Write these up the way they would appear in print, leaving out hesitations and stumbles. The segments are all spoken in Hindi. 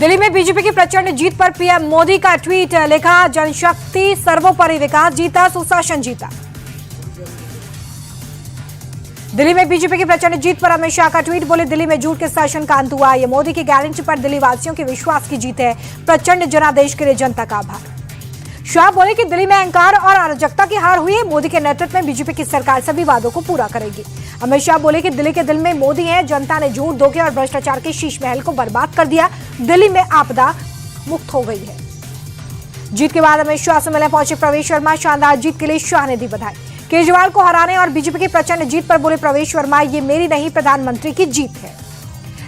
दिल्ली में बीजेपी की प्रचंड जीत पर पीएम मोदी का ट्वीट, लिखा जनशक्ति सर्वोपरि, विकास जीता सुशासन जीता। दिल्ली में बीजेपी की प्रचंड जीत पर अमित शाह का ट्वीट, बोले दिल्ली में झूठ के शासन का अंत हुआ। ये मोदी की गारंटी पर दिल्ली वासियों के विश्वास की जीत है। प्रचंड जनादेश के लिए जनता का आभार। शाह बोले कि दिल्ली में अहंकार और अराजकता की हार हुई है। मोदी के नेतृत्व में बीजेपी की सरकार सभी वादों को पूरा करेगी। अमित शाह बोले कि दिल्ली के दिल में मोदी है। जनता ने झूठ, धोखे और भ्रष्टाचार के शीश महल को बर्बाद कर दिया। दिल्ली में आपदा मुक्त हो गई है। जीत के बाद अमित शाह से मिलने पहुंचे प्रवेश वर्मा। शानदार जीत के लिए शाह ने दी बधाई। केजरीवाल को हराने और बीजेपी की प्रचंड जीत पर बोले प्रवेश वर्मा, ये मेरी नहीं प्रधानमंत्री की जीत है।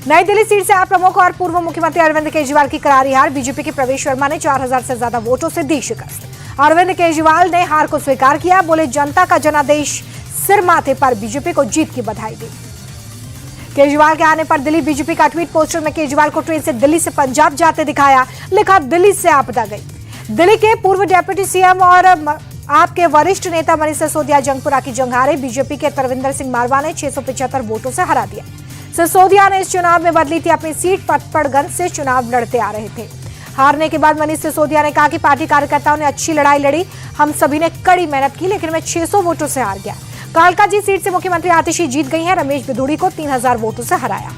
नई दिल्ली सीट से आप प्रमुख और पूर्व मुख्यमंत्री अरविंद केजरीवाल की करारी हार। बीजेपी के प्रवेश वर्मा ने 4000 से ज्यादा वोटों से दी शिकस्त। अरविंद केजरीवाल ने हार को स्वीकार किया, बोले जनता का जनादेश सिर माथे पर, बीजेपी को जीत की बधाई दी। केजरीवाल के आने पर दिल्ली बीजेपी का ट्वीट, पोस्टर में केजरीवाल को ट्रेन से दिल्ली से पंजाब जाते दिखाया, लिखा दिल्ली से आपदा गई। दिल्ली के पूर्व डिप्टी सीएम और आपके वरिष्ठ नेता मनीष सिसोदिया जंगपुरा की जंग हारे। बीजेपी के तरविंदर सिंह मारवा ने 675 वोटों से हरा दिया। सिसोदिया ने इस चुनाव में बदली थी अपनी सीट। पटपड़गंज से चुनाव लड़ते आ रहे थे। हारने के बाद मनीष सिसोदिया ने कहा कि पार्टी कार्यकर्ताओं ने अच्छी लड़ाई लड़ी, हम सभी ने कड़ी मेहनत की, लेकिन मैं 600 वोटों से हार गया। कालकाजी सीट से मुख्यमंत्री आतिशी जीत गई है। रमेश बिधूड़ी को 3000 वोटों से हराया।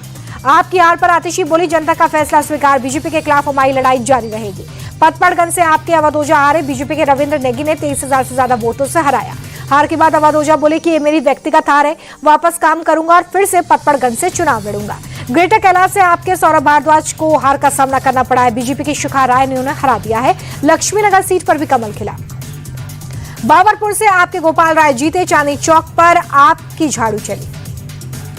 आपकी हार पर आतिशी बोली जनता का फैसला स्वीकार, बीजेपी के खिलाफ हमारी लड़ाई जारी रहेगी। पटपड़गंज से आपके अवधोजा हारे। बीजेपी के रविंद्र नेगी ने 23,000 से ज्यादा वोटों से हराया। हार के बाद अवधोजा बोले कि ये मेरी व्यक्तिगत हार है, वापस काम करूंगा और फिर से पटपड़गंज से चुनाव लड़ूंगा। ग्रेटर कैलाश से आपके सौरभ भारद्वाज को हार का सामना करना पड़ा है। बीजेपी की शिखा राय ने उन्हें हरा दिया है। लक्ष्मीनगर सीट पर भी कमल खिला। बाबरपुर से आपके गोपाल राय जीते। चांदनी चौक पर आपकी झाड़ू चली।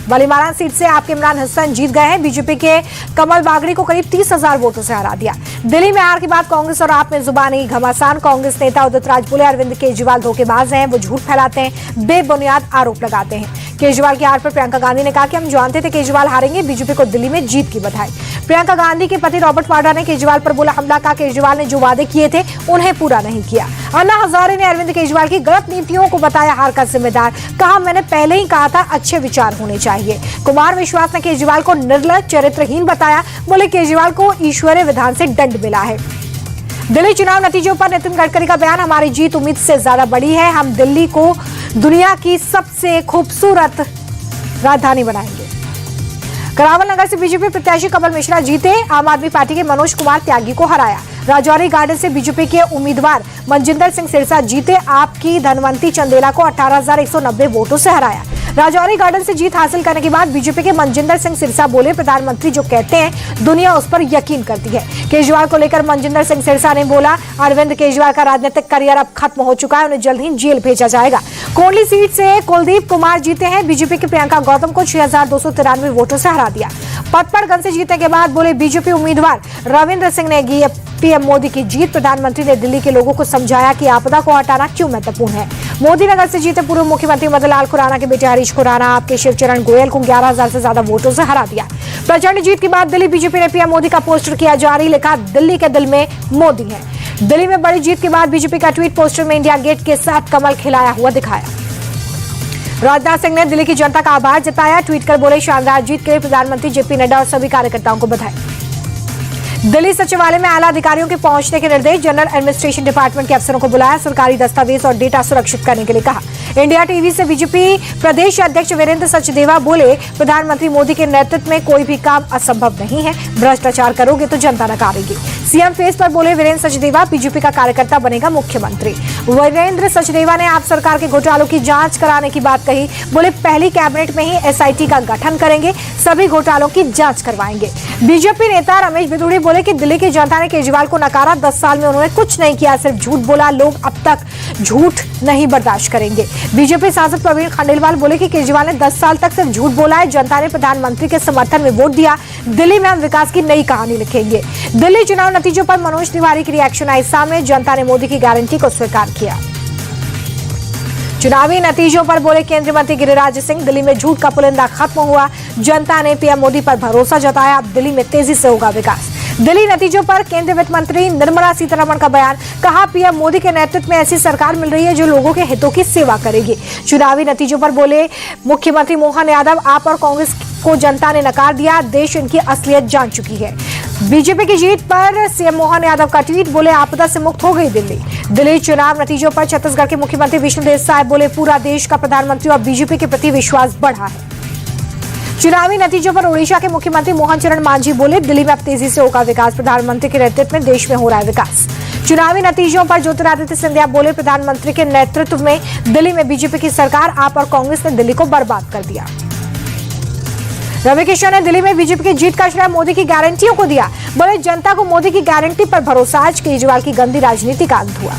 बलीमारा सीट से आपके इमरान हसन जीत गए हैं। बीजेपी के कमल बागड़ी को करीब 30,000 वोटों से हरा दिया। दिल्ली में हार के बाद कांग्रेस और आप में जुबानी घमासान। कांग्रेस नेता उदित राज बोले अरविंद केजरीवाल धोखेबाज हैं, वो झूठ फैलाते हैं, बेबुनियाद आरोप लगाते हैं। केजरीवाल की हार पर प्रियंका गांधी ने कहा कि हम जानते थे केजरीवाल हारेंगे। बीजेपी को दिल्ली में जीत की बधाई। प्रियंका गांधी के पति रॉबर्ट वाड्रा ने केजरीवाल पर बोला हमला, कहा केजरीवाल ने जो वादे किए थे उन्हें पूरा नहीं किया। अन्ना हजारे ने अरविंद केजरीवाल की गलत नीतियों को बताया हार का जिम्मेदार, कहा मैंने पहले ही कहा था अच्छे विचार होने चाहिए। कुमार विश्वास ने केजरीवाल को निर्लज, चरित्रहीन बताया, बोले केजरीवाल को ईश्वरीय विधान से दंड मिला है। दिल्ली चुनाव नतीजों पर नितिन गडकरी का बयान, हमारी जीत उम्मीद से ज्यादा बड़ी है। हम दिल्ली को दुनिया की सबसे खूबसूरत राजधानी बनाएंगे। करावल नगर से बीजेपी प्रत्याशी कमल मिश्रा जीते। आम आदमी पार्टी के मनोज कुमार त्यागी को हराया। राजौरी गार्डन से बीजेपी के उम्मीदवार मनजिंदर सिंह सिरसा जीते। आपकी धनवंती चंदेला को 18,190 वोटों से हराया। राजौरी गार्डन से जीत हासिल करने के बाद बीजेपी के मनजिंदर सिंह सिरसा बोले प्रधानमंत्री जो कहते हैं दुनिया उस पर यकीन करती है। केजरीवाल को लेकर मनजिंदर सिंह सिरसा ने बोला अरविंद केजरीवाल का राजनीतिक करियर अब खत्म हो चुका है, उन्हें जल्द ही जेल भेजा जाएगा। कोंडली सीट से कुलदीप कुमार जीते हैं। बीजेपी की प्रियंका गौतम को 6,293 वोटों से हरा दिया। पटपड़गंज से जीतने के बाद बोले बीजेपी उम्मीदवार रविंद्र सिंह नेगी पीएम मोदी की जीत। प्रधानमंत्री ने दिल्ली के लोगों को समझाया कि आपदा को हटाना क्यों महत्वपूर्ण है। मोदी नगर से जीते पूर्व मुख्यमंत्री मदन लाल खुराना के बेटे हरीश खुराना आपके शिवचरण गोयल को 11,000 से ज्यादा वोटों से हरा दिया। प्रचंड जीत के बाद दिल्ली बीजेपी ने पीएम मोदी का पोस्टर किया जारी, लिखा दिल्ली के दिल में मोदी है। दिल्ली में बड़ी जीत के बाद बीजेपी का ट्वीट, पोस्टर में इंडिया गेट के साथ कमल खिलाया हुआ दिखाया। राजनाथ सिंह ने दिल्ली की जनता का आभार जताया। ट्वीट कर बोले शानदार जीत के लिए प्रधानमंत्री जेपी नड्डा और सभी कार्यकर्ताओं को बधाई। दिल्ली सचिवालय में आला अधिकारियों के पहुंचने के निर्देश। जनरल एडमिनिस्ट्रेशन डिपार्टमेंट के अफसरों को बुलाया। सरकारी दस्तावेज और डेटा सुरक्षित करने के लिए कहा। इंडिया टीवी से बीजेपी प्रदेश अध्यक्ष वीरेंद्र सचदेवा बोले प्रधानमंत्री मोदी के नेतृत्व में कोई भी काम असंभव नहीं है। भ्रष्टाचार करोगे तो जनता नकारेगी। सीएम फेस पर बोले वीरेंद्र सचदेवा बीजेपी का कार्यकर्ता बनेगा मुख्यमंत्री। वीरेंद्र सचदेवा ने आप सरकार के घोटालों की जांच कराने की बात कही। बोले पहली कैबिनेट में ही एसआईटी का गठन करेंगे, सभी घोटालों की जांच करवाएंगे। बीजेपी नेता रमेश बिधूड़ी बोले कि दिल्ली की जनता ने केजरीवाल को नकारा। 10 साल में उन्होंने कुछ नहीं किया, सिर्फ झूठ बोला। लोग अब तक झूठ नहीं बर्दाश्त करेंगे। बीजेपी सांसद प्रवीण खंडेलवाल बोले कि केजरीवाल ने 10 साल तक सिर्फ झूठ बोला है। जनता ने प्रधानमंत्री के समर्थन में वोट दिया। दिल्ली में हम विकास की नई कहानी लिखेंगे। दिल्ली चुनाव नतीजों पर मनोज तिवारी की रिएक्शन आई सामने। जनता ने मोदी की गारंटी को स्वीकार किया। चुनावी नतीजों पर बोले केंद्रीय मंत्री गिरिराज सिंह, दिल्ली में झूठ का पुलिंदा खत्म हुआ। जनता ने पीएम मोदी पर भरोसा जताया। अब दिल्ली में तेजी से होगा विकास। दिल्ली नतीजों पर केंद्रीय वित्त मंत्री निर्मला सीतारमण का बयान, कहा पीएम मोदी के नेतृत्व में ऐसी सरकार मिल रही है जो लोगों के हितों की सेवा करेगी। चुनावी नतीजों पर बोले मुख्यमंत्री मोहन यादव, आप और कांग्रेस को जनता ने नकार दिया, देश इनकी असलियत जान चुकी है। बीजेपी की जीत पर सीएम मोहन यादव का ट्वीट, बोले आपदा से मुक्त हो गई दिल्ली। दिल्ली चुनाव नतीजों पर छत्तीसगढ़ के मुख्यमंत्री विष्णुदेव साय बोले पूरा देश का प्रधानमंत्री और बीजेपी के प्रति विश्वास बढ़ा है। चुनावी नतीजों पर ओडिशा के मुख्यमंत्री मोहन चरण मांझी बोले दिल्ली में अब तेजी से होगा विकास, प्रधानमंत्री के नेतृत्व में देश में हो रहा है विकास। चुनावी नतीजों पर ज्योतिरादित्य सिंधिया बोले प्रधानमंत्री के नेतृत्व में दिल्ली में बीजेपी की सरकार, आप और कांग्रेस ने दिल्ली को बर्बाद कर दिया। रविकिशन ने दिल्ली में बीजेपी की जीत का श्रेय मोदी की गारंटियों को दिया, बोले जनता को मोदी की गारंटी पर भरोसा, आज केजरीवाल की गंदी राजनीति का अंत हुआ।